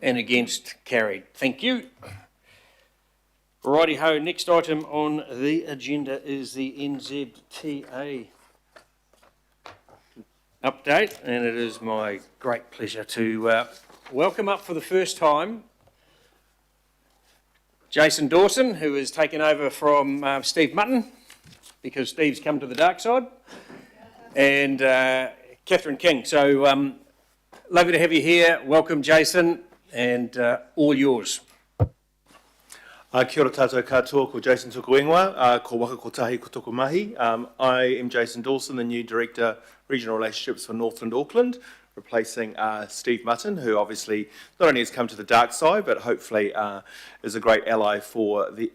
And against, carried. Thank you. Righty-ho, next item on the agenda is the NZTA update, and it is my great pleasure to welcome up for the first time Jason Dawson, who has taken over from Steve Mutton, because Steve's come to the dark side, and Catherine King. So lovely to have you here. Welcome, Jason, and all yours. Kia ora tātou katoa, ko Jason tuku ingoa, ko waka kotahi ko tuku mahi. I am Jason Dawson, the new Director, Regional Relationships for Northland Auckland, replacing Steve Mutton, who obviously not only has come to the dark side, but hopefully is a great ally for the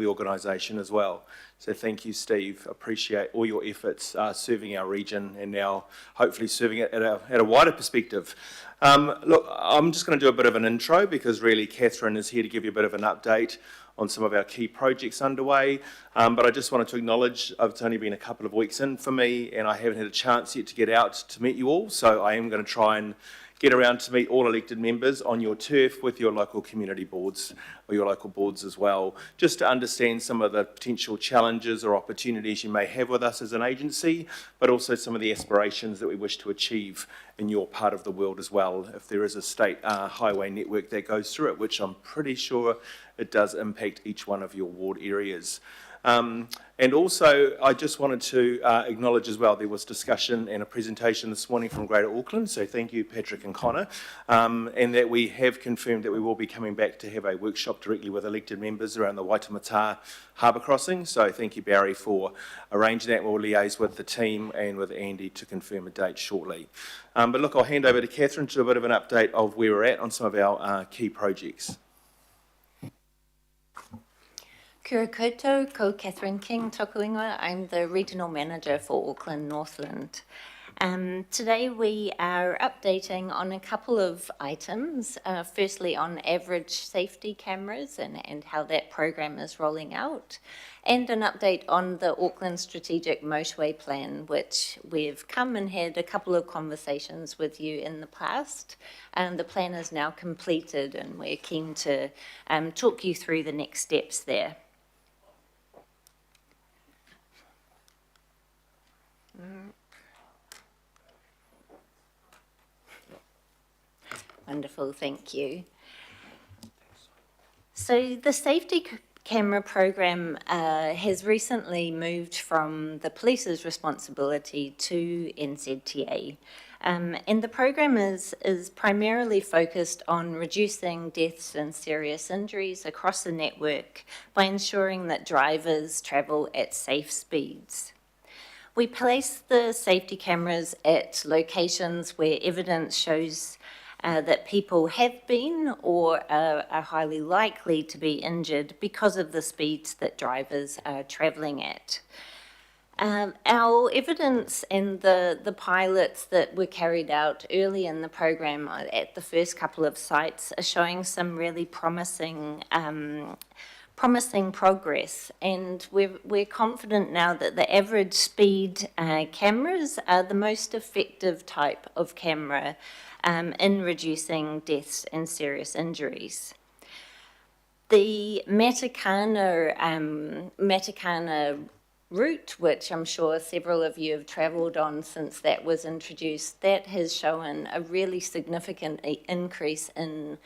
organisation as well. So thank you, Steve. Appreciate all your efforts serving our region, and now hopefully serving it at a wider perspective. Look, I'm just going to do a bit of an intro, because really Catherine is here to give you a bit of an update on some of our key projects underway. But I just wanted to acknowledge it's only been a couple of weeks in for me, and I haven't had a chance yet to get out to meet you all. So I am going to try and get around to meet all elected members on your turf with your local community boards, or your local boards as well, just to understand some of the potential challenges or opportunities you may have with us as an agency, but also some of the aspirations that we wish to achieve in your part of the world as well, if there is a state highway network that goes through it, which I'm pretty sure it does impact each one of your ward areas. And also, I just wanted to acknowledge as well, there was discussion and a presentation this morning from Greater Auckland, so thank you, Patrick and Connor, and that we have confirmed that we will be coming back to have a workshop directly with elected members around the Waitemata harbour crossing. So thank you, Barry, for arranging that. We'll liaise with the team and with Andy to confirm a date shortly. But look, I'll hand over to Catherine to do a bit of an update of where we're at on some of our key projects. Kia ora koutou, ko Catherine King, toku ingoa. I'm the Regional Manager for Auckland Northland. Today we are updating on a couple of items. Firstly, on average safety cameras and how that program is rolling out, and an update on the Auckland Strategic Motorway Plan, which we've come and had a couple of conversations with you in the past. The plan is now completed, and we're keen to talk you through the next steps there. Wonderful, thank you. So the safety camera program has recently moved from the police's responsibility to NZTA. And the program is primarily focused on reducing deaths and serious injuries across the network by ensuring that drivers travel at safe speeds. We place the safety cameras at locations where evidence shows that people have been or are highly likely to be injured because of the speeds that drivers are travelling at. Our evidence and the pilots that were carried out early in the program at the first couple of sites are showing some really promising progress, and we're confident now that the average speed cameras are the most effective type of camera in reducing deaths and serious injuries. The Matakana route, which I'm sure several of you have travelled on since that was introduced, that has shown a really significant increase in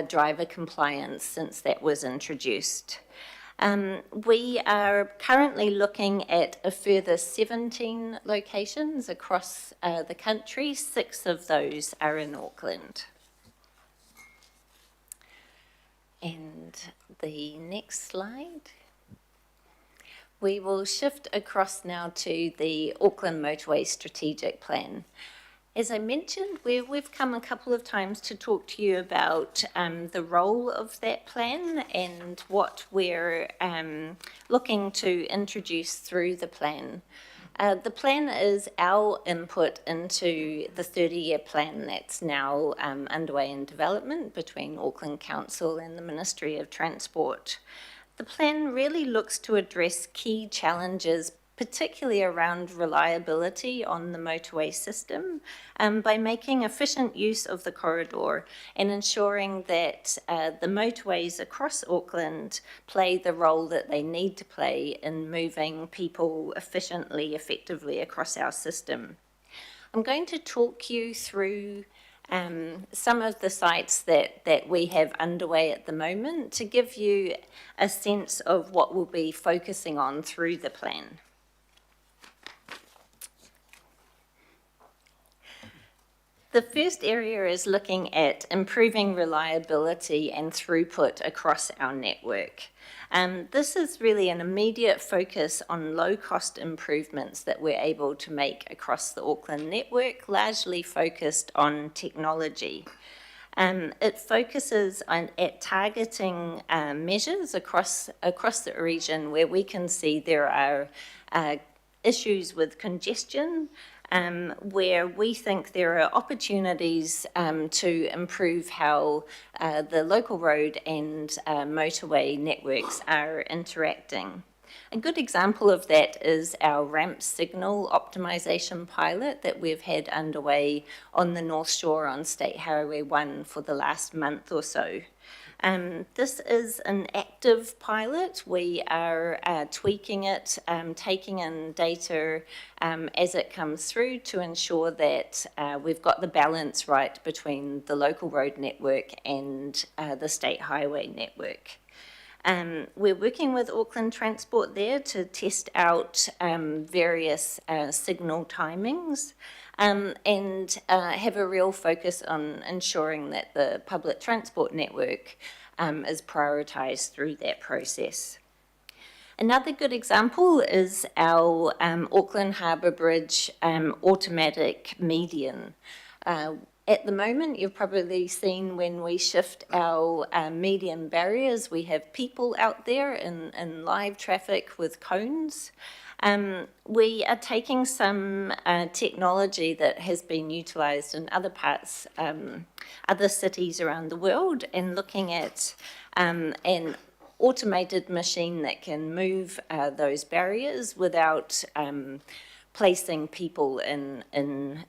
driver compliance since that was introduced. We are currently looking at a further 17 locations across the country. 6 of those are in Auckland. And the next slide. We will shift across now to the Auckland Motorway Strategic Plan. As I mentioned, we've come a couple of times to talk to you about the role of that plan and what we're looking to introduce through the plan. The plan is our input into the 30-year plan that's now underway in development between Auckland Council and the Ministry of Transport. The plan really looks to address key challenges particularly around reliability on the motorway system, by making efficient use of the corridor and ensuring that the motorways across Auckland play the role that they need to play in moving people efficiently, effectively across our system. I'm going to talk you through some of the sites that we have underway at the moment to give you a sense of what we'll be focusing on through the plan. The first area is looking at improving reliability and throughput across our network. This is really an immediate focus on low-cost improvements that we're able to make across the Auckland network, largely focused on technology. It focuses at targeting measures across the region where we can see there are issues with congestion, where we think there are opportunities to improve how the local road and motorway networks are interacting. A good example of that is our ramp signal optimisation pilot that we've had underway on the North Shore on State Highway 1 for the last month or so. This is an active pilot. We are tweaking it, taking in data as it comes through to ensure that we've got the balance right between the local road network and the state highway network. We're working with Auckland Transport there to test out various signal timings and have a real focus on ensuring that the public transport network is prioritised through that process. Another good example is our Auckland Harbour Bridge automatic median. At the moment, you've probably seen when we shift our median barriers, we have people out there in live traffic with cones. We are taking some technology that has been utilised in other parts, other cities around the world, and looking at an automated machine that can move those barriers without placing people in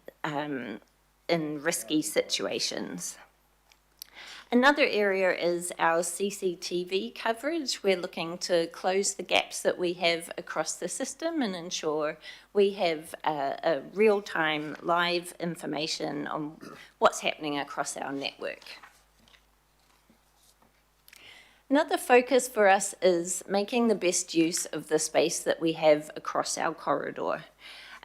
risky situations. Another area is our CCTV coverage. We're looking to close the gaps that we have across the system and ensure we have a real-time live information on what's happening across our network. Another focus for us is making the best use of the space that we have across our corridor.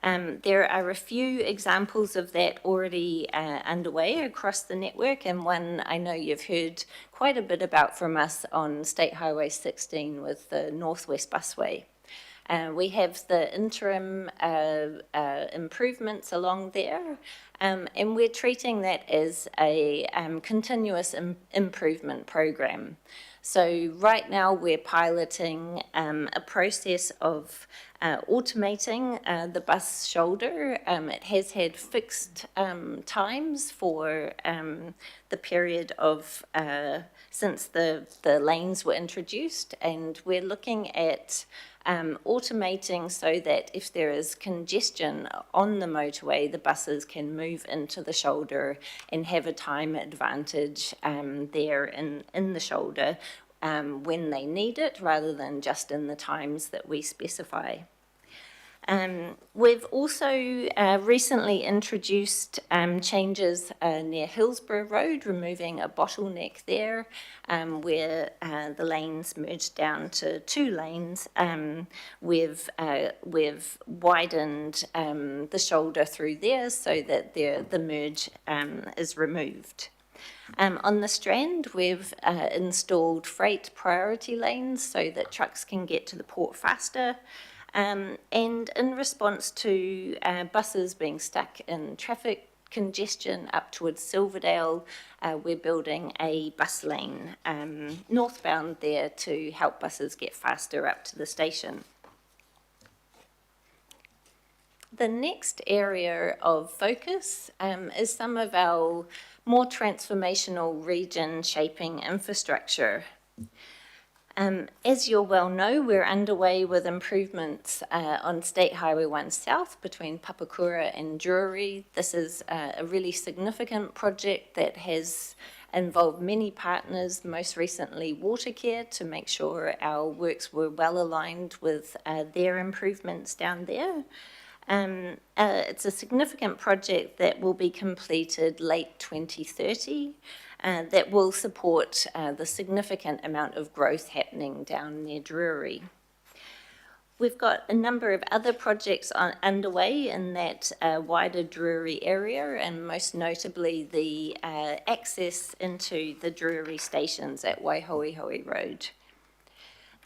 There are a few examples of that already underway across the network, and one I know you've heard quite a bit about from us on State Highway 16 with the Northwest Busway. We have the interim improvements along there, and we're treating that as a continuous improvement program. So right now we're piloting a process of automating the bus shoulder. It has had fixed times for the period of since the lanes were introduced, and we're looking at automating so that if there is congestion on the motorway, the buses can move into the shoulder and have a time advantage there in the shoulder when they need it, rather than just in the times that we specify. We've also recently introduced changes near Hillsborough Road, removing a bottleneck there where the lanes merged down to 2 lanes. We've widened the shoulder through there so that the merge is removed. On the Strand, we've installed freight priority lanes so that trucks can get to the port faster. And in response to buses being stuck in traffic congestion up towards Silverdale, we're building a bus lane northbound there to help buses get faster up to the station. The next area of focus is some of our more transformational region shaping infrastructure. As you'll well know, we're underway with improvements on State Highway 1 South between Papakura and Drury. This is a really significant project that has involved many partners, most recently Watercare, to make sure our works were well aligned with their improvements down there. It's a significant project that will be completed late 2030. That will support the significant amount of growth happening down near Drury. We've got a number of other projects underway in that wider Drury area, and most notably the access into the Drury stations at Waihoihoe Road.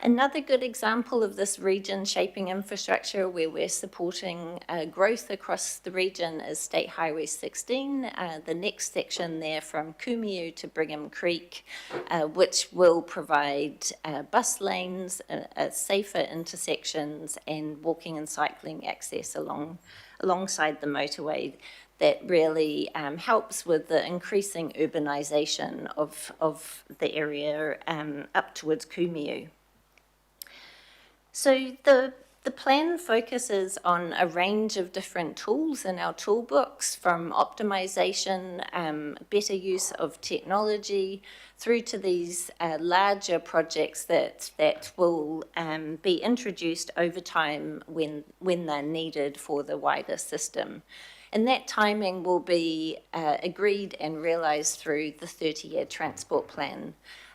Another good example of this region shaping infrastructure where we're supporting growth across the region is State Highway 16, the next section there from Kumiu to Brigham Creek, which will provide bus lanes, safer intersections and walking and cycling access alongside the motorway that really helps with the increasing urbanisation of the area up towards Kumiu. So the plan focuses on a range of different tools in our toolbox, from optimization, better use of technology, through to these larger projects that will be introduced over time when they're needed for the wider system. And that timing will be agreed and realised through the 30-year transport plan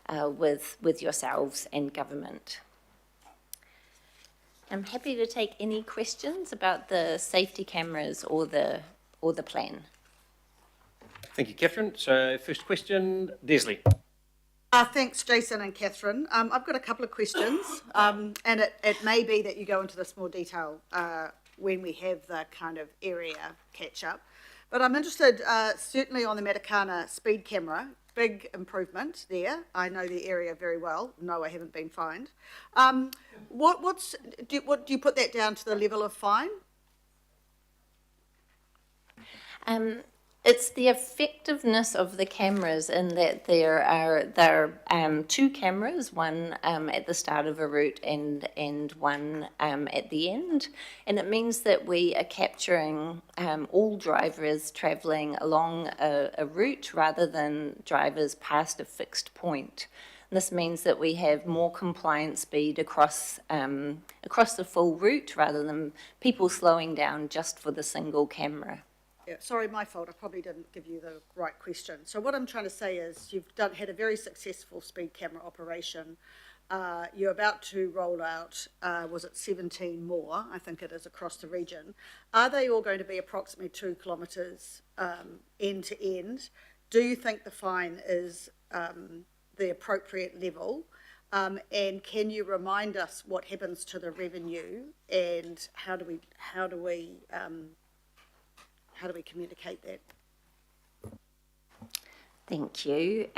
with yourselves and government. I'm happy to take any questions about the safety cameras or the plan. Thank you, Catherine. So first question, Desley. Thanks, Jason and Catherine. I've got a couple of questions, and it may be that you go into this more detail when we have the kind of area catch-up. But I'm interested, certainly on the Matakana speed camera, big improvement there. I know the area very well. No, I haven't been fined. Do you put that down to the level of fine? It's the effectiveness of the cameras in that there are two cameras, one at the start of a route and one at the end. And it means that we are capturing all drivers travelling along a route rather than drivers past a fixed point. This means that we have more compliant speed across the full route rather than people slowing down just for the single camera. Yeah, sorry, my fault. I probably didn't give you the right question. So what I'm trying to say is you've had a very successful speed camera operation. You're about to roll out, was it 17 more, I think it is, across the region. Are they all going to be approximately 2 kilometres end to end? Do you think the fine is the appropriate level? And can you remind us what happens to the revenue and how do we communicate that? Thank you.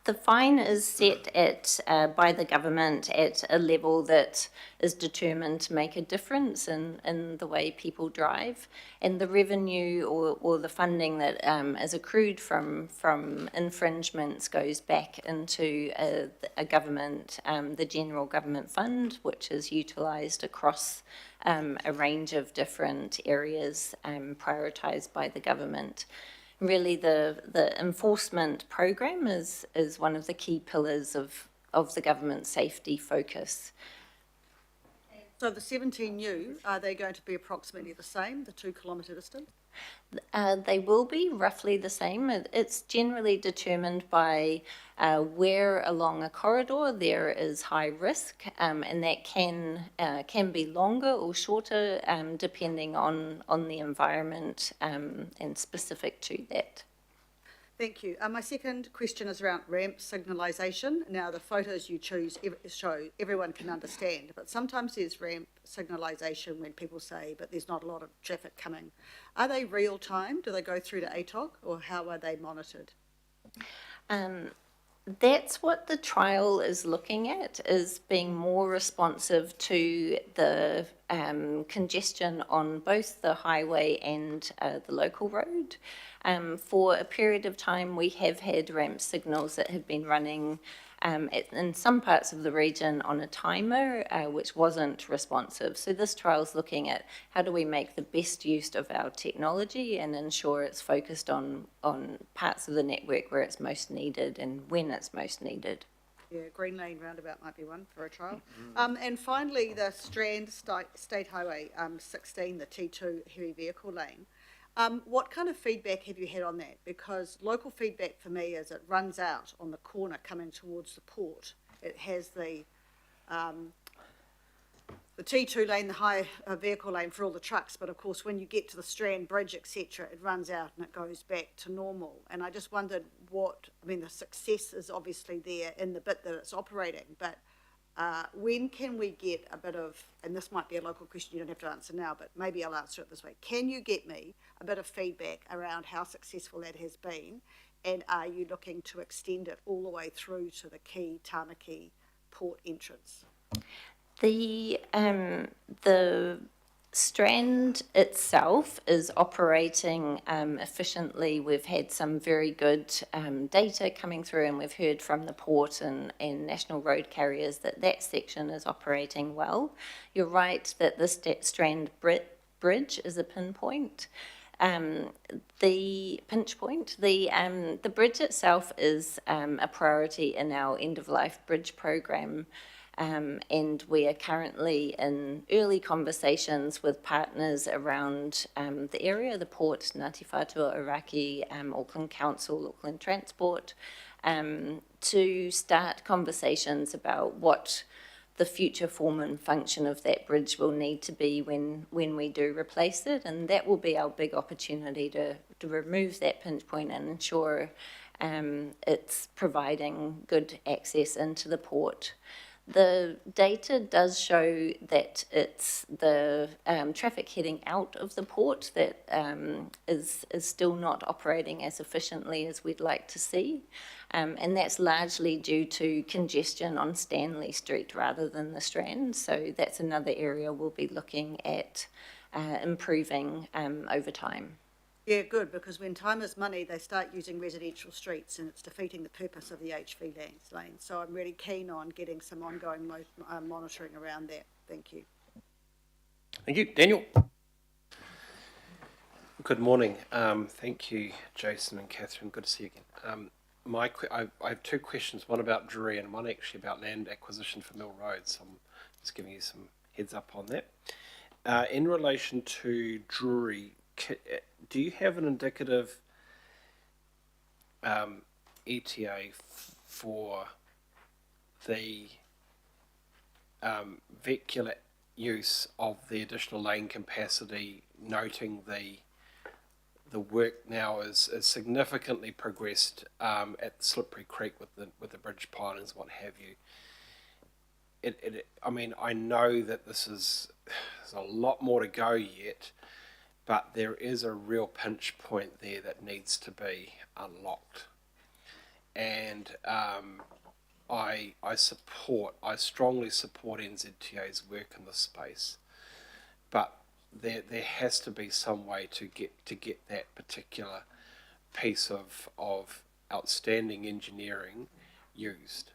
The fine is set at by the government at a level that is determined to make a difference in the way people drive, and the revenue or the funding that is accrued from infringements goes back into a government, the general government fund, which is utilised across a range of different areas prioritised by the government. Really, the enforcement program is one of the key pillars of the government safety focus. So the 17 new, are they going to be approximately the same, the 2 kilometre distance? They will be roughly the same. It's generally determined by where along a corridor there is high risk, and that can be longer or shorter depending on the environment and specific to that. Thank you. My second question is around ramp signalisation. Now, the photos you choose show everyone can understand, but sometimes there's ramp signalisation when people say, but there's not a lot of traffic coming. Are they real time? Do they go through to ATOC, or how are they monitored? That's what the trial is looking at, is being more responsive to the congestion on both the highway and the local road. For a period of time, we have had ramp signals that have been running in some parts of the region on a timer, which wasn't responsive. So this trial is looking at how do we make the best use of our technology and ensure it's focused on parts of the network where it's most needed and when it's most needed. Yeah, Green Lane roundabout might be one for a trial. And finally, the Strand State Highway 16, the T2 heavy vehicle lane. What kind of feedback have you had on that? Because local feedback for me is it runs out on the corner coming towards the port. It has the T2 lane, the high vehicle lane for all the trucks, but of course when you get to the Strand Bridge, etc., it runs out and it goes back to normal. And I just wondered the success is obviously there in the bit that it's operating, but when can we get a bit of, and this might be a local question you don't have to answer now, but maybe I'll answer it this way. Can you get me a bit of feedback around how successful that has been, and are you looking to extend it all the way through to the key Tāmaki port entrance? The Strand itself is operating efficiently. We've had some very good data coming through, and we've heard from the port and national road carriers that section is operating well. You're right that the Strand Bridge is a pinpoint. The pinch point, the bridge itself is a priority in our end-of-life bridge program. And we are currently in early conversations with partners around the area, the port, Ngāti Whātua Ōrākei, Auckland Council, Auckland Transport, to start conversations about what the future form and function of that bridge will need to be when we do replace it. And that will be our big opportunity to remove that pinch point and ensure it's providing good access into the port. The data does show that it's the traffic heading out of the port that is still not operating as efficiently as we'd like to see. And that's largely due to congestion on Stanley Street rather than the Strand. So that's another area we'll be looking at improving over time. Yeah, good, because when time is money, they start using residential streets and it's defeating the purpose of the HV lane. So I'm really keen on getting some ongoing monitoring around that. Thank you. Thank you. Daniel? Good morning. Thank you, Jason and Catherine. Good to see you again. I have two questions, one about Drury and one actually about land acquisition for Mill Road, so I'm just giving you some heads up on that. In relation to Drury, do you have an indicative ETA for the vehicular use of the additional lane capacity, noting the work now is significantly progressed at Slippery Creek with the bridge pilings, what have you? I know that there's a lot more to go yet, but there is a real pinch point there that needs to be unlocked. And I strongly support NZTA's work in this space, but there has to be some way to get that particular piece of outstanding engineering used.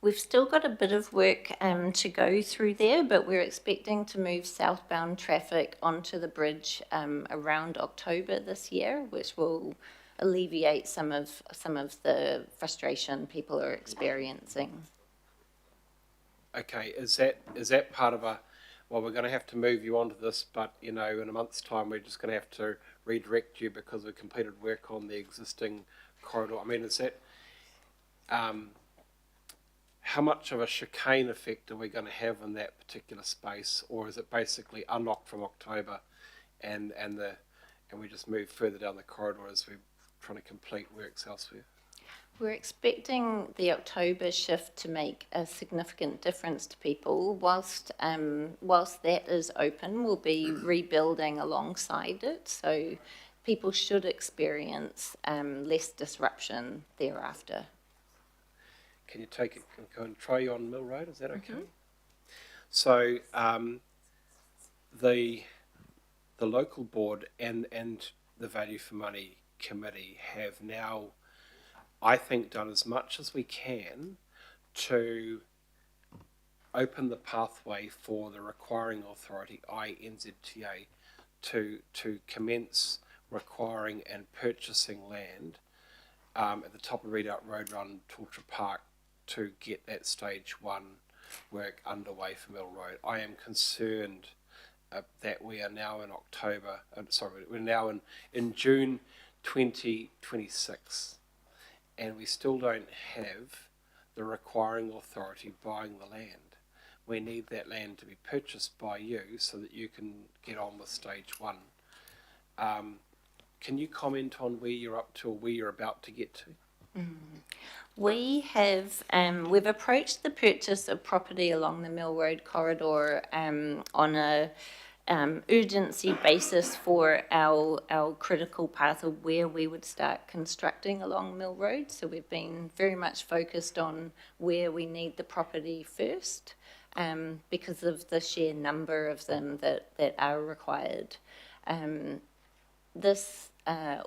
We've still got a bit of work to go through there, but we're expecting to move southbound traffic onto the bridge around October this year, which will alleviate some of the frustration people are experiencing. Okay, is that part of well, we're going to have to move you onto this, but in a month's time we're just going to have to redirect you because we've completed work on the existing corridor. Is that how much of a chicane effect are we going to have in that particular space, or is it basically unlocked from October, and we just move further down the corridor as we're trying to complete works elsewhere? We're expecting the October shift to make a significant difference to people. Whilst that is open, we'll be rebuilding alongside it, so people should experience less disruption thereafter. Can you take it and try you on Mill Road? Is that okay? Mm-hmm. So the local board and the Value for Money committee have now, I think, done as much as we can to open the pathway for the requiring authority, NZTA, to commence requiring and purchasing land at the top of Redoubt Road Run, Torture Park, to get that stage 1 work underway for Mill Road. I am concerned that we are now in we're now in June 2026, and we still don't have the requiring authority buying the land. We need that land to be purchased by you so that you can get on with stage 1. Can you comment on where you're up to or where you're about to get to? We have, we've approached the purchase of property along the Mill Road corridor on a urgency basis for our critical path of where we would start constructing along Mill Road. So we've been very much focused on where we need the property first, because of the sheer number of them that are required. This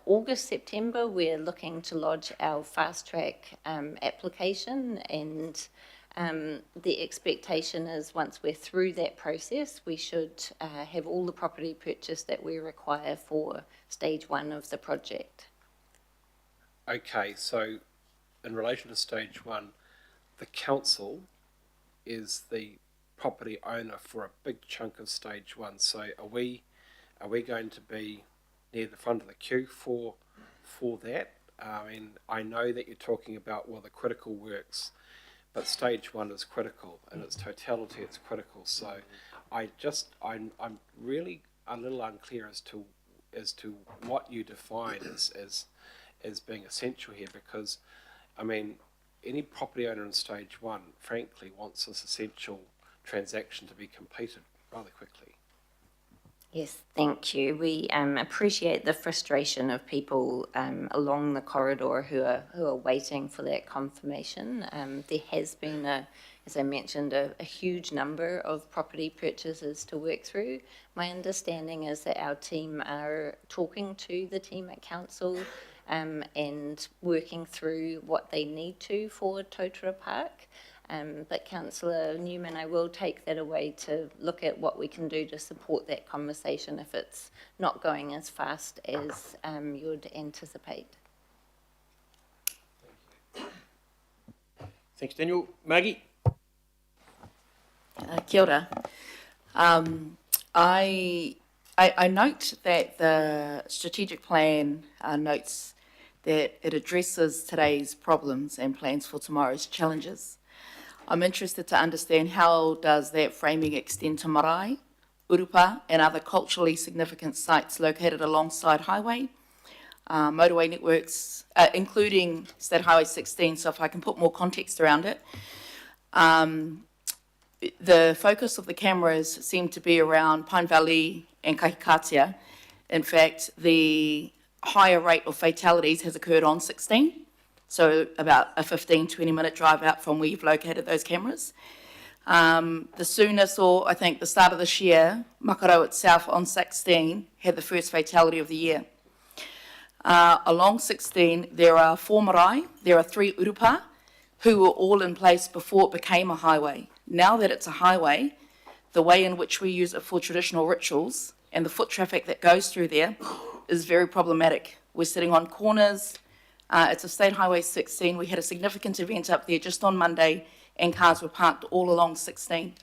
August, September, we're looking to lodge our fast track application, and the expectation is once we're through that process, we should have all the property purchased that we require for stage 1 of the project. Okay, so in relation to stage 1, the council is the property owner for a big chunk of stage 1. So are we going to be near the front of the queue for that? I mean, I know that you're talking about, well, the critical works, but stage 1 is critical in its totality. It's critical. So I'm really a little unclear as to what you define as being essential here, because I mean, any property owner in stage 1, frankly, wants this essential transaction to be completed rather quickly. Yes, thank you. We appreciate the frustration of people along the corridor who are waiting for that confirmation. There has been, as I mentioned, a huge number of property purchases to work through. My understanding is that our team are talking to the team at council and working through what they need to for Totara Park. But Councillor Newman, I will take that away to look at what we can do to support that conversation if it's not going as fast as you would anticipate. Thanks, Daniel. Maggie? Kia ora. I note that the strategic plan notes that it addresses today's problems and plans for tomorrow's challenges. I'm interested to understand, how does that framing extend to marae, urupa and other culturally significant sites located alongside highway, motorway networks, including State Highway 16, so if I can put more context around it. The focus of the cameras seem to be around Pine Valley and Kahikatea. In fact, the higher rate of fatalities has occurred on 16. So about a 15-20 minute drive out from where you've located those cameras. The soonest, or I think the start of this year, Makarau itself on 16 had the first fatality of the year. Along 16, there are 4 marae, there are 3 urupa, who were all in place before it became a highway. Now that it's a highway, the way in which we use it for traditional rituals and the foot traffic that goes through there is very problematic. We're sitting on corners. It's a State Highway 16. We had a significant event up there just on Monday, and cars were parked all along 16.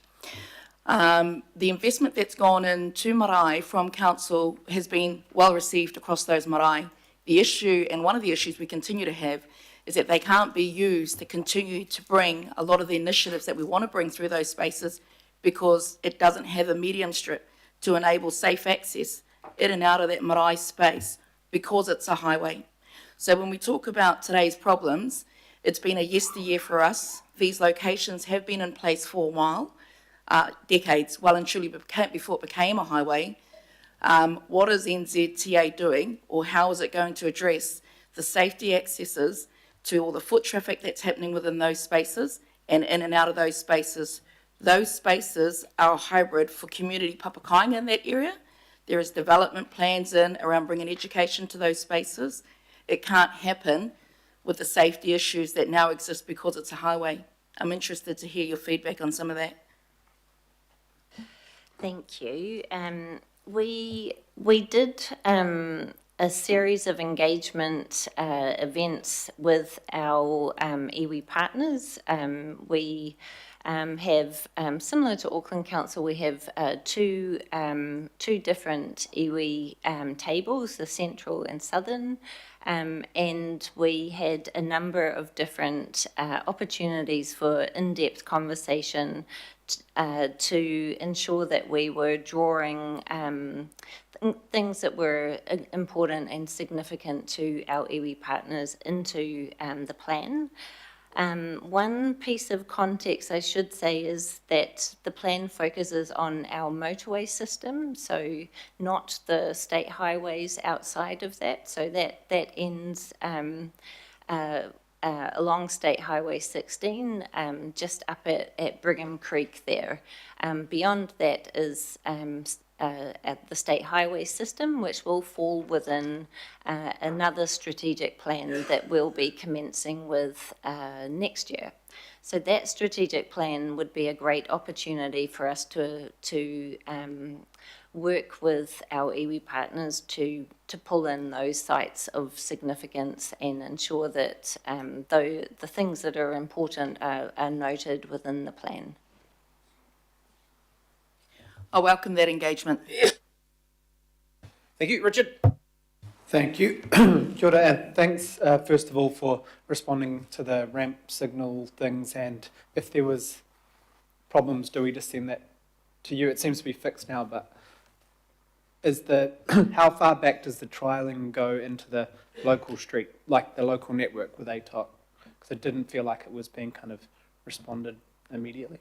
The investment that's gone into marae from council has been well received across those marae. The issue, and one of the issues we continue to have, is that they can't be used to continue to bring a lot of the initiatives that we want to bring through those spaces, because it doesn't have a medium strip to enable safe access in and out of that marae space, because it's a highway. So when we talk about today's problems, it's been a yesteryear for us. These locations have been in place for a while, decades, well and truly before it became a highway. What is NZTA doing, or how is it going to address the safety accesses to all the foot traffic that's happening within those spaces and in and out of those spaces Those spaces are a hybrid for community papakainga in that area. There is development plans in around bringing education to those spaces. It can't happen with the safety issues that now exist because it's a highway. I'm interested to hear your feedback on some of that. Thank you. We did a series of engagement events with our iwi partners. We have, similar to Auckland Council, we have two different iwi tables, the central and southern, and we had a number of different opportunities for in-depth conversation to ensure that we were drawing things that were important and significant to our iwi partners into the plan. One piece of context I should say is that the plan focuses on our motorway system, so not the state highways outside of that. So that ends along State Highway 16, just up at Brigham Creek there. Beyond that is at the State Highway system, which will fall within another strategic plan that we'll be commencing with next year. So that strategic plan would be a great opportunity for us to work with our iwi partners to pull in those sites of significance and ensure that the things that are important are noted within the plan. I welcome that engagement. Thank you, Richard. Thank you. Kia ora, and thanks, first of all, for responding to the ramp signal things, and if there was problems, do we just send that to you? It seems to be fixed now, but how far back does the trialling go into the local street, like the local network with ATOC? Because it didn't feel like it was being kind of responded immediately.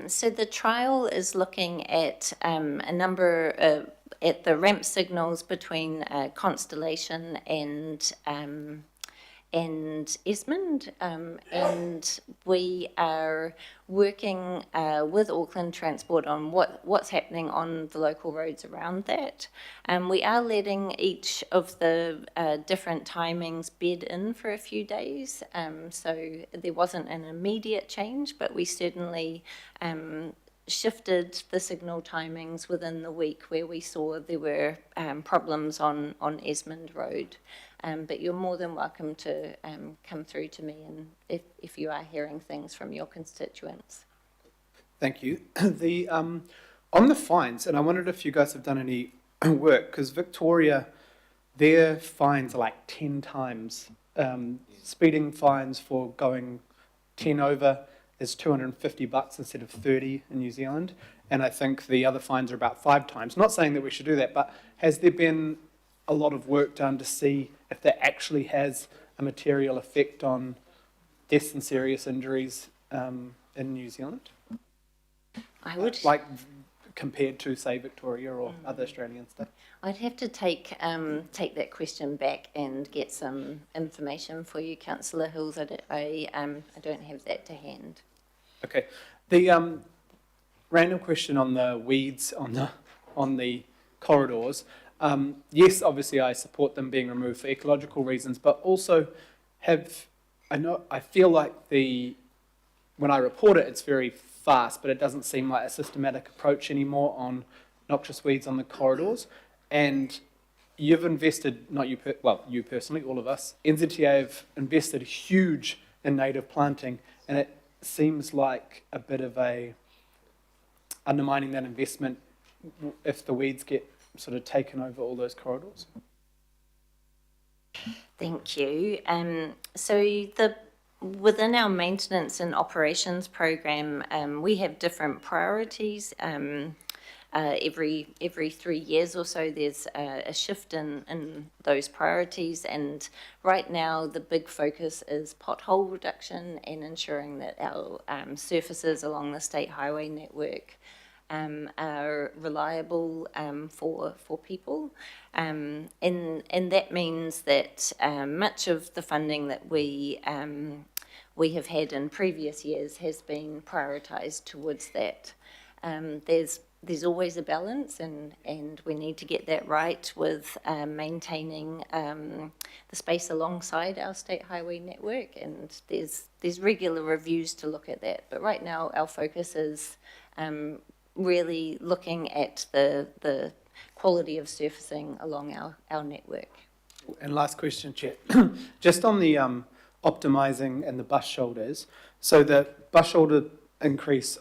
So the trial is looking at a number at the ramp signals between Constellation and Esmond, and we are working with Auckland Transport on what's happening on the local roads around that. We are letting each of the different timings bed in for a few days, so there wasn't an immediate change, but we certainly shifted the signal timings within the week where we saw there were problems on Esmond Road. But you're more than welcome to come through to me and if you are hearing things from your constituents. Thank you. On the fines, and I wondered if you guys have done any work, because Victoria, their fines are like 10 times. Speeding fines for going 10 over is $250 instead of 30 in New Zealand, and I think the other fines are about 5 times. Not saying that we should do that, but has there been a lot of work done to see if that actually has a material effect on deaths and serious injuries in New Zealand? I would like compared to, say, Victoria or other Australian states. I'd have to take that question back and get some information for you, Councillor Hills. I don't have that to hand. Okay, the random question on the weeds on the corridors. Yes, obviously I support them being removed for ecological reasons, but also I feel like when I report it, it's very fast, but it doesn't seem like a systematic approach anymore on noxious weeds on the corridors. And you've invested, not you, you personally, all of us, NZTA have invested huge in native planting, and it seems like a bit of a undermining that investment if the weeds get sort of taken over all those corridors. Thank you. So within our maintenance and operations program, we have different priorities. Every 3 years or so, there's a shift in those priorities, and right now the big focus is pothole reduction and ensuring that our surfaces along the state highway network are reliable for people, and that means that much of the funding that we we have had in previous years has been prioritised towards that. There's always a balance, and we need to get that right with maintaining the space alongside our state highway network, and there's regular reviews to look at that. But right now, our focus is really looking at the quality of surfacing along our network. And last question, Chair. Just on the optimising and the bus shoulders. So the bus shoulder increase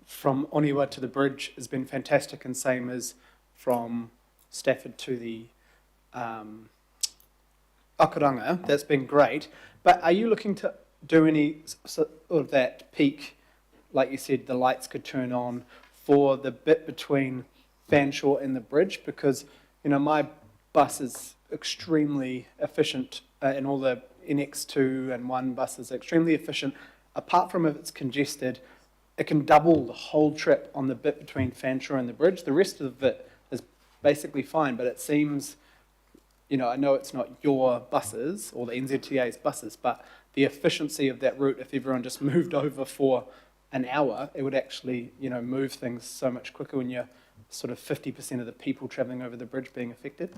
from Oniwa to the bridge has been fantastic, and same as from Stafford to the Akaranga. That's been great. But are you looking to do any sort of that peak, like you said, the lights could turn on for the bit between Fanshawe and the bridge? Because, you know, my bus is extremely efficient, and all the NX2 and 1 buses are extremely efficient. Apart from if it's congested, it can double the whole trip on the bit between Fanshawe and the bridge. The rest of it is basically fine, but it seems, you know, I know it's not your buses or the NZTA's buses, but the efficiency of that route, if everyone just moved over for an hour, it would actually, you know, move things so much quicker when you're sort of 50% of the people travelling over the bridge being affected.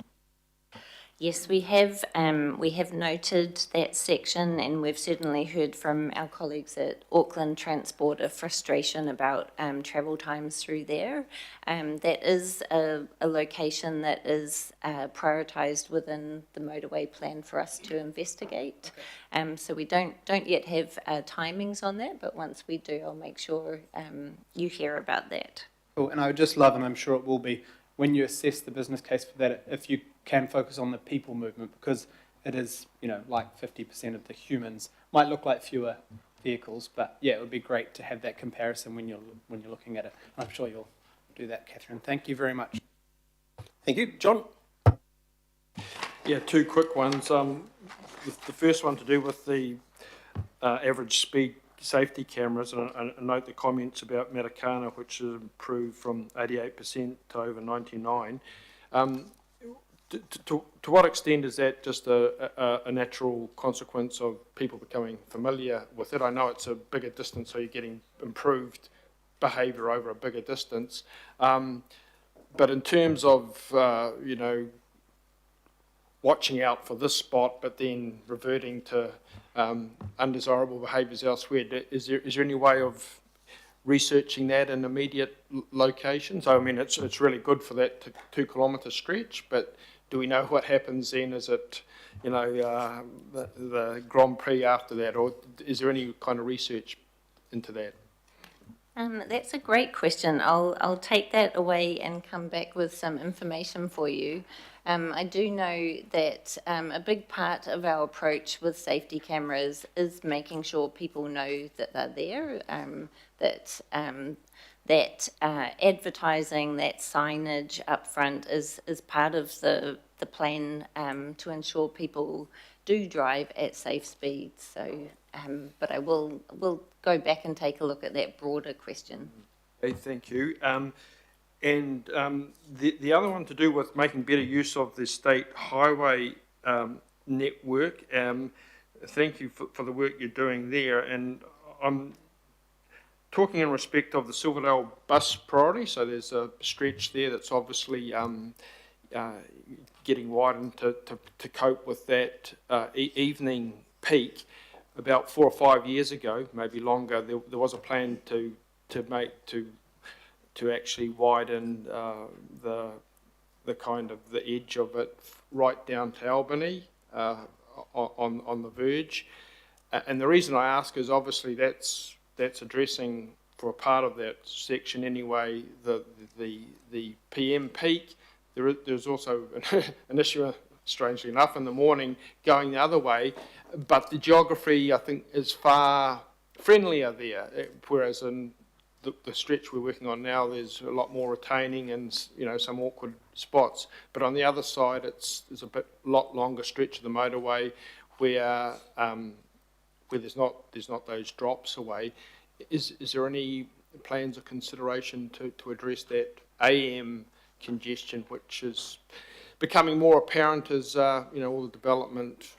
Yes, we have noted that section, and we've certainly heard from our colleagues at Auckland Transport a frustration about travel times through there. That is a location that is prioritised within the motorway plan for us to investigate. So we don't yet have timings on that, but once we do, I'll make sure you hear about that. Cool. And I would just love, and I'm sure it will be, when you assess the business case for that, if you can focus on the people movement, because it is, you know, like 50% of the humans. Might look like fewer vehicles, but yeah, it would be great to have that comparison when you're looking at it. I'm sure you'll do that, Catherine. Thank you very much. Thank you. John? Yeah, two quick ones. The first one to do with the average speed safety cameras, and I note the comments about Matakana, which has improved from 88% to over 99%. To what extent is that just a natural consequence of people becoming familiar with it? I know it's a bigger distance, so you're getting improved behaviour over a bigger distance. But in terms of, you know, watching out for this spot, but then reverting to undesirable behaviours elsewhere, is there any way of researching that in immediate locations? I mean, it's really good for that 2 kilometre stretch, but do we know what happens then? Is it, you know, the Grand Prix after that, or is there any kind of research into that? That's a great question. I'll take that away and come back with some information for you. I do know that a big part of our approach with safety cameras is making sure people know that they're there, that advertising, that signage up front is part of the plan to ensure people do drive at safe speeds. So, but we'll go back and take a look at that broader question. Okay, thank you. And the other one to do with making better use of the state highway network. Thank you for the work you're doing there. And I'm talking in respect of the Silverdale bus priority. So there's a stretch there that's obviously getting widened to cope with that evening peak. About 4 or 5 years ago, maybe longer, there was a plan to actually widen the kind of the edge of it right down to Albany on the verge. And the reason I ask is obviously that's addressing, for a part of that section anyway, the PM peak. There's also an issue, strangely enough, in the morning going the other way, but the geography, I think, is far friendlier there, whereas in the stretch we're working on now, there's a lot more retaining and, you know, some awkward spots. But on the other side, there's a lot longer stretch of the motorway where there's not those drops away. Is there any plans or consideration to address that AM congestion, which is becoming more apparent as you know, all the development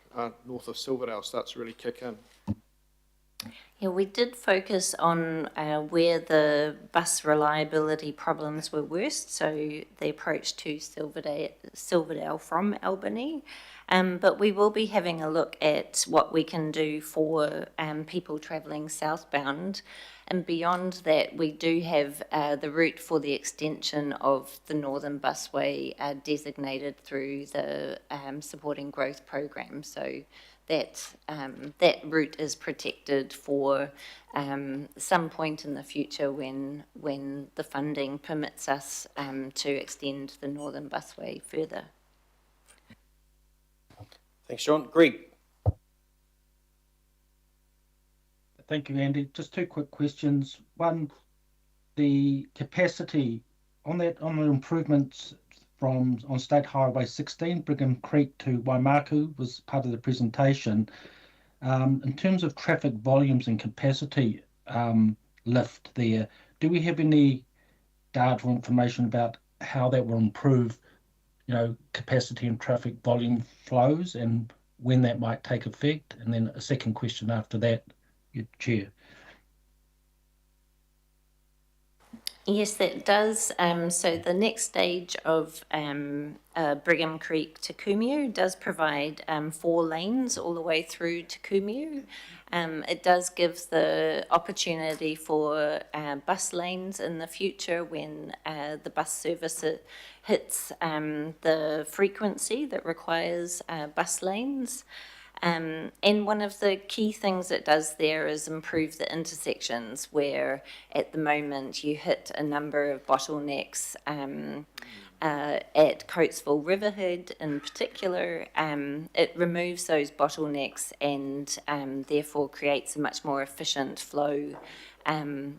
north of Silverdale starts to really kick in? Yeah, we did focus on where the bus reliability problems were worst, so the approach to Silverdale from Albany. But we will be having a look at what we can do for people travelling southbound. And beyond that, we do have the route for the extension of the Northern Busway designated through the Supporting Growth Programme. So that route is protected for some point in the future when the funding permits us to extend the Northern Busway further. Thanks, John. Greg? Thank you, Andy. Just two quick questions. One, the capacity on the improvements on State Highway 16, Brigham Creek to Waimaku was part of the presentation. In terms of traffic volumes and capacity lift there, do we have any data or information about how that will improve, capacity and traffic volume flows and when that might take effect? And then a second question after that, Chair. Yes, that does. So the next stage of Brigham Creek to Kumeu does provide 4 lanes all the way through to Kumeu. It does give the opportunity for bus lanes in the future when the bus service hits the frequency that requires bus lanes. And one of the key things it does there is improve the intersections where at the moment you hit a number of bottlenecks at Coatesville Riverhead in particular. It removes those bottlenecks and therefore creates a much more efficient flow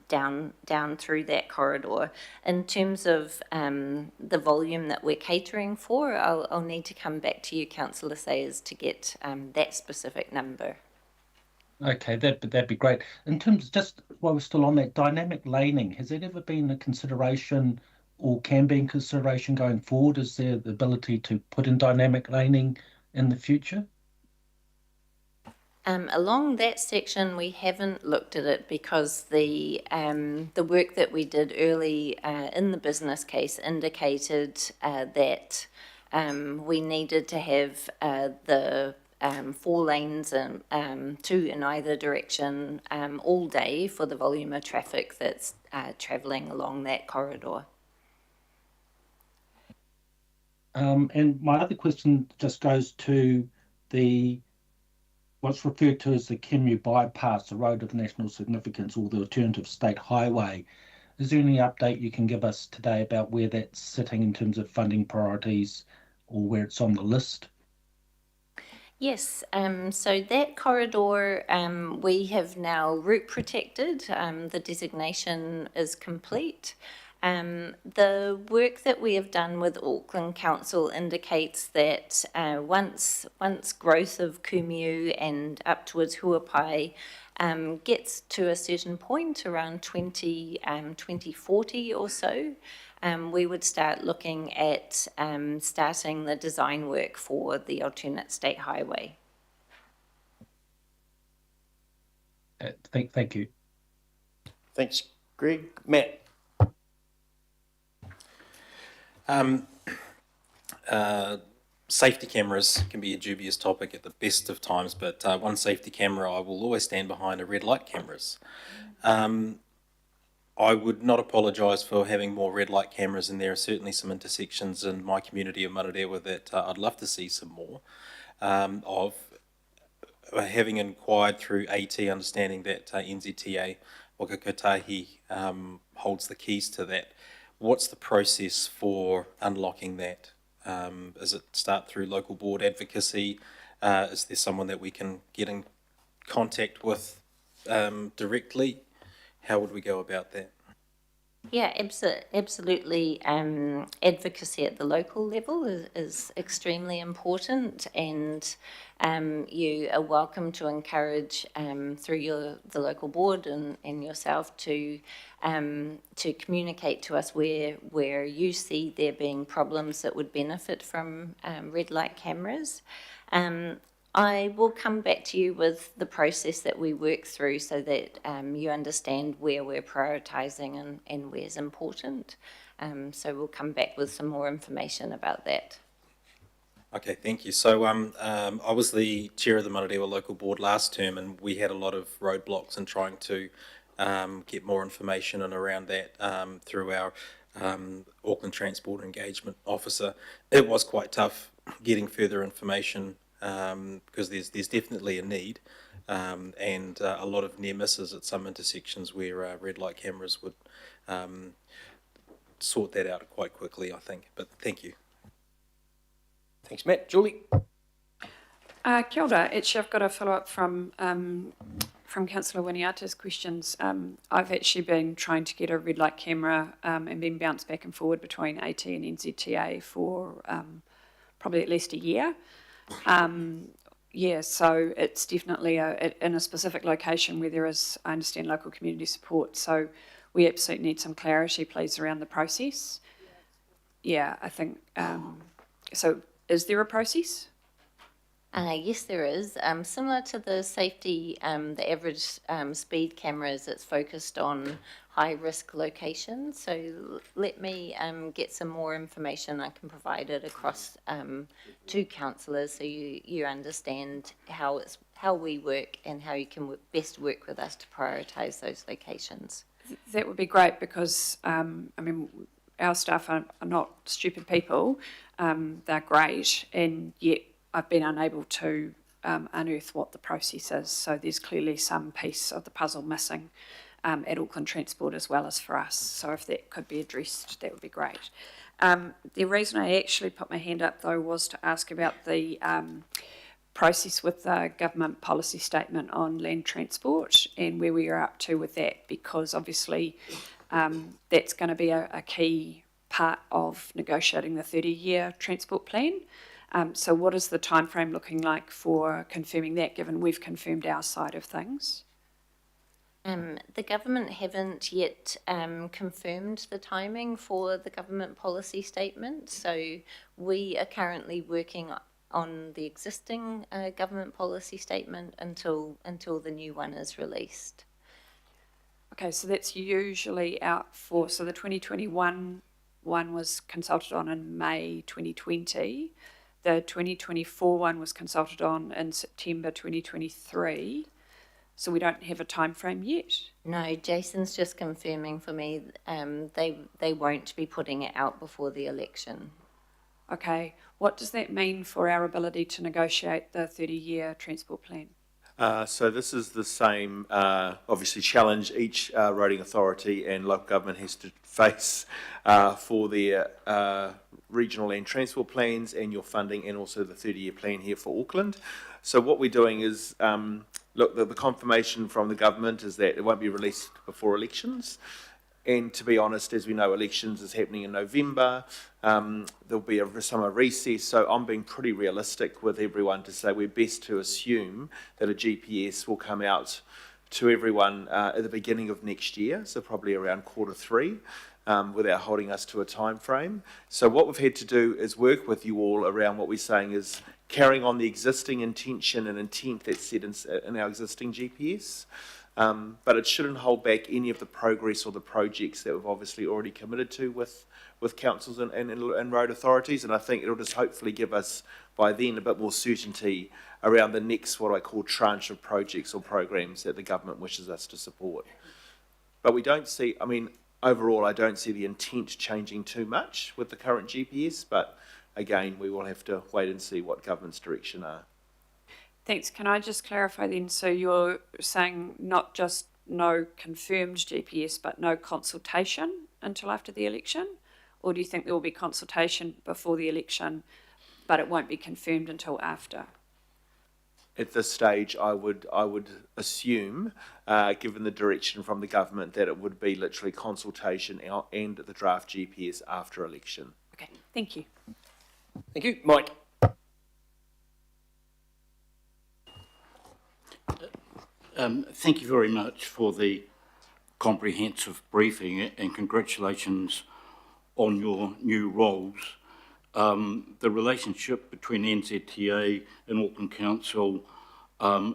down through that corridor. In terms of the volume that we're catering for, I'll need to come back to you, Councillor Sayers, to get that specific number. Okay, that'd be great. In terms, just while we're still on that, dynamic laning, has that ever been a consideration or can be in consideration going forward? Is there the ability to put in dynamic laning in the future? Along that section, we haven't looked at it because the work that we did early in the business case indicated that we needed to have the 4 lanes two in either direction all day for the volume of traffic that's travelling along that corridor. And my other question just goes to what's referred to as the Kumeu bypass, the road of national significance, or the alternative state highway. Is there any update you can give us today about where that's sitting in terms of funding priorities or where it's on the list? Yes, so that corridor we have now route protected. The designation is complete. The work that we have done with Auckland Council indicates that once growth of Kumeu and up towards Huapai gets to a certain point around 2040 or so, we would start looking at starting the design work for the alternate state highway. Thank you. Thanks, Greg. Matt? Safety cameras can be a dubious topic at the best of times, but one safety camera I will always stand behind are red light cameras. I would not apologise for having more red light cameras, and there are certainly some intersections in my community of Mararewa that I'd love to see some more of. Having inquired through AT, understanding that NZTA Waka Kotahi holds the keys to that, what's the process for unlocking that? Does it start through local board advocacy? Is there someone that we can get in contact with directly? How would we go about that? Yeah, absolutely. Advocacy at the local level is extremely important, and you are welcome to encourage through the local board and yourself to communicate to us where you see there being problems that would benefit from red light cameras. I will come back to you with the process that we work through so that you understand where we're prioritising and where's important. So we'll come back with some more information about that. Okay, thank you. So I was the chair of the Manarewa Local Board last term, and we had a lot of roadblocks in trying to get more information and around that through our Auckland Transport Engagement Officer. It was quite tough getting further information because there's definitely a need and a lot of near misses at some intersections where red light cameras would sort that out quite quickly, I think. But thank you. Thanks, Matt. Julie? Kia ora. Actually, I've got a follow-up from Councillor Winiata's questions. I've actually been trying to get a red light camera and been bounced back and forward between AT and NZTA for probably at least a year. So it's definitely in a specific location where there is, I understand, local community support. So we absolutely need some clarity, please, around the process. Yeah, I think, so is there a process? Yes, there is. Similar to the safety, the average speed cameras, it's focused on high-risk locations. So let me get some more information. I can provide it across to councillors so you understand how we work and how you can best work with us to prioritise those locations. That would be great because, our staff are not stupid people. They're great, and yet I've been unable to unearth what the process is. So there's clearly some piece of the puzzle missing at Auckland Transport as well as for us. So if that could be addressed, that would be great. The reason I actually put my hand up, though, was to ask about the process with the government policy statement on land transport and where we are up to with that, because obviously that's going to be a key part of negotiating the 30-year transport plan. So what is the timeframe looking like for confirming that, given we've confirmed our side of things? The government haven't yet confirmed the timing for the government policy statement. So we are currently working on the existing government policy statement until the new one is released. Okay, so that's usually out for, so the 2021 one was consulted on in May 2020. The 2024 one was consulted on in September 2023. So we don't have a time frame yet? No, Jason's just confirming for me they won't be putting it out before the election. Okay, what does that mean for our ability to negotiate the 30-year transport plan? So this is the same, obviously, challenge each roading authority and local government has to face for their regional land transport plans and your funding, and also the 30-year plan here for Auckland. So what we're doing is, look, the confirmation from the government is that it won't be released before elections. And to be honest, as we know, elections is happening in November. There'll be a summer recess, so I'm being pretty realistic with everyone to say we're best to assume that a GPS will come out to everyone at the beginning of next year, so probably around Q3, without holding us to a time frame. So what we've had to do is work with you all around what we're saying is carrying on the existing intention and intent that's set in our existing GPS. But it shouldn't hold back any of the progress or the projects that we've obviously already committed to with councils and road authorities. And I think it'll just hopefully give us, by then, a bit more certainty around the next, what I call, tranche of projects or programs that the government wishes us to support. But we don't see, overall, I don't see the intent changing too much with the current GPS. But again, we will have to wait and see what government's direction are. Thanks. Can I just clarify then? So you're saying not just no confirmed GPS, but no consultation until after the election? Or do you think there will be consultation before the election, but it won't be confirmed until after? At this stage, I would assume, given the direction from the government, that it would be literally consultation and the draft GPS after election. Okay, thank you. Thank you. Mike? Thank you very much for the comprehensive briefing and congratulations on your new roles. the relationship between NZTA and Auckland Council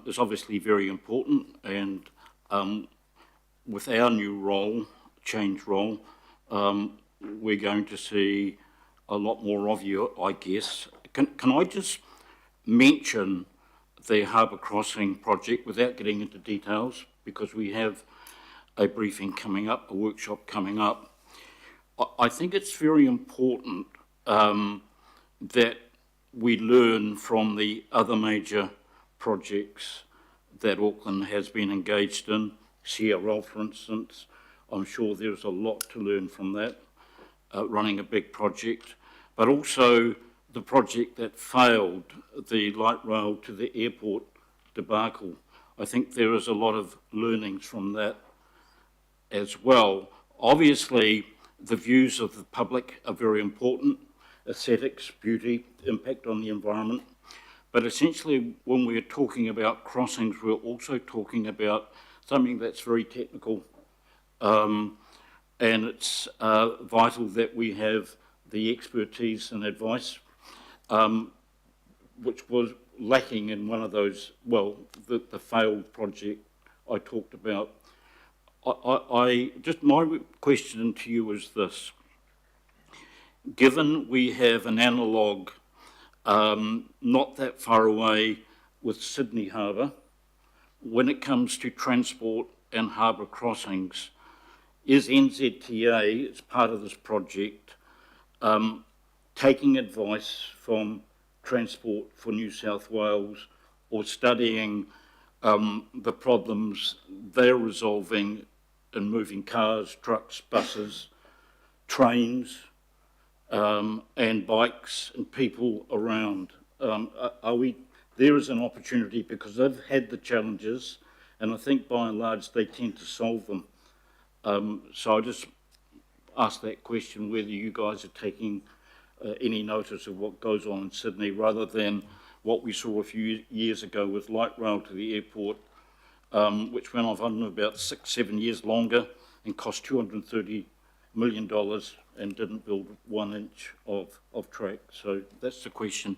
is obviously very important, and with our new role, change role, we're going to see a lot more of you, I guess. Can I just mention the Harbour Crossing project without getting into details, because we have a briefing coming up, a workshop coming up. I think it's very important that we learn from the other major projects that Auckland has been engaged in. CRL, for instance, I'm sure there's a lot to learn from that, running a big project, but also the project that failed, the light rail to the airport debacle. I think there is a lot of learnings from that as well. Obviously, the views of the public are very important: aesthetics, beauty, impact on the environment. But essentially, when we're talking about crossings, we're also talking about something that's very technical. And it's vital that we have the expertise and advice, which was lacking in one of those, well, the failed project I talked about. My question to you is this: given we have an analogue not that far away with Sydney Harbour, when it comes to transport and harbour crossings, is NZTA, as part of this project, taking advice from Transport for New South Wales, or studying the problems they're resolving in moving cars, trucks, buses, trains, and bikes and people around? There is an opportunity, because they've had the challenges, and I think by and large they tend to solve them. So I just ask that question, whether you guys are taking any notice of what goes on in Sydney, rather than what we saw a few years ago with light rail to the airport, which went off on about 6-7 years longer and cost $230 million and didn't build 1 inch of track. So that's the question.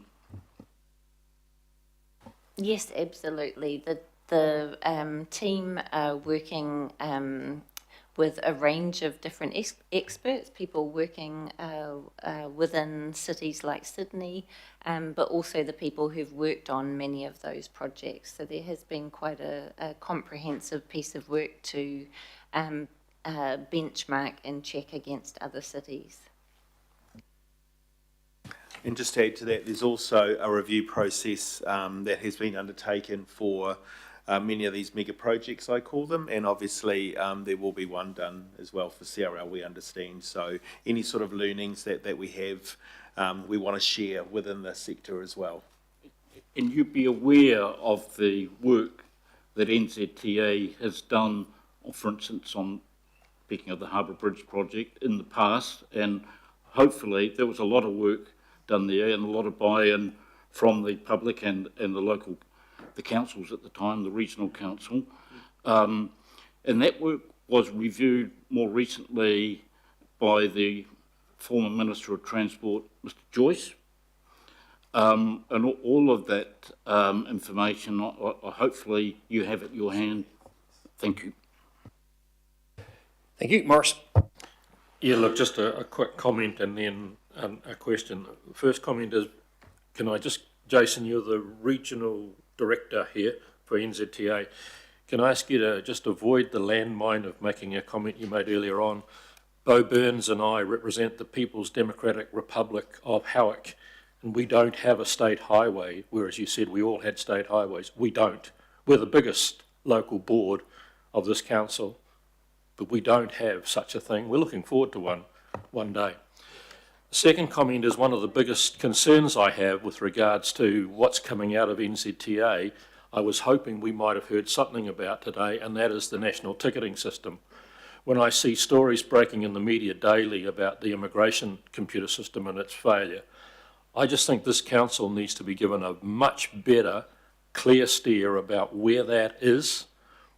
Yes, absolutely. The team are working with a range of different experts, people working within cities like Sydney, but also the people who've worked on many of those projects. So there has been quite a comprehensive piece of work to benchmark and check against other cities. And just to add to that, there's also a review process that has been undertaken for many of these mega projects, I call them, and obviously there will be one done as well for CRL, we understand. So any sort of learnings that we have, we want to share within the sector as well. And you'd be aware of the work that NZTA has done, for instance, on, speaking of the Harbour Bridge project in the past, and hopefully there was a lot of work done there and a lot of buy-in from the public and the councils at the time, the regional council. And that work was reviewed more recently by the former Minister of Transport, Mr. Joyce. And all of that information, hopefully you have at your hand. Thank you. Thank you. Morris. Yeah, look, just a quick comment and then a question. The first comment is, can I just, Jason, you're the regional director here for NZTA. Can I ask you to just avoid the landmine of making a comment you made earlier on? Bo Burns and I represent the People's Democratic Republic of Howick, and we don't have a state highway, whereas you said we all had state highways. We don't. We're the biggest local board of this council, but we don't have such a thing. We're looking forward to one day. The second comment is, one of the biggest concerns I have with regards to what's coming out of NZTA, I was hoping we might have heard something about today, and that is the national ticketing system. When I see stories breaking in the media daily about the immigration computer system and its failure, I just think this council needs to be given a much better, clear steer about where that is,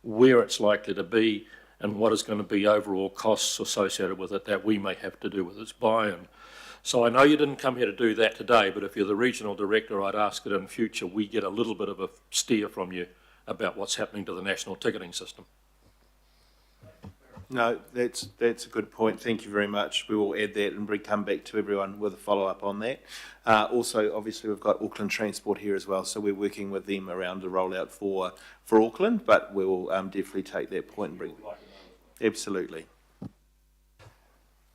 where it's likely to be, and what is going to be overall costs associated with it that we may have to do with its buy-in. So I know you didn't come here to do that today, but if you're the regional director, I'd ask that in future we get a little bit of a steer from you about what's happening to the national ticketing system. No, that's a good point. Thank you very much. We will add that and come back to everyone with a follow-up on that. Also, obviously, we've got Auckland Transport here as well, so we're working with them around the rollout for Auckland, but we will definitely take that point and bring. Absolutely.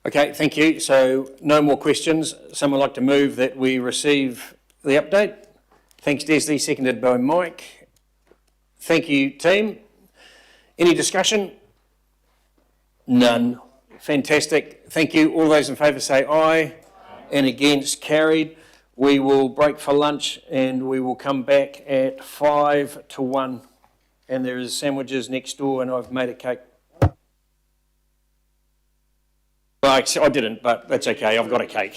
Okay, thank you. So no more questions. Someone like to move that we receive the update? Thanks, Desley, seconded by Mike. Thank you, team. Any discussion? None. Fantastic. Thank you. All those in favour say aye. And against, carried. We will break for lunch and we will come back at 5 to 1. And there is sandwiches next door and I've made a cake. I didn't, but that's okay. I've got a cake.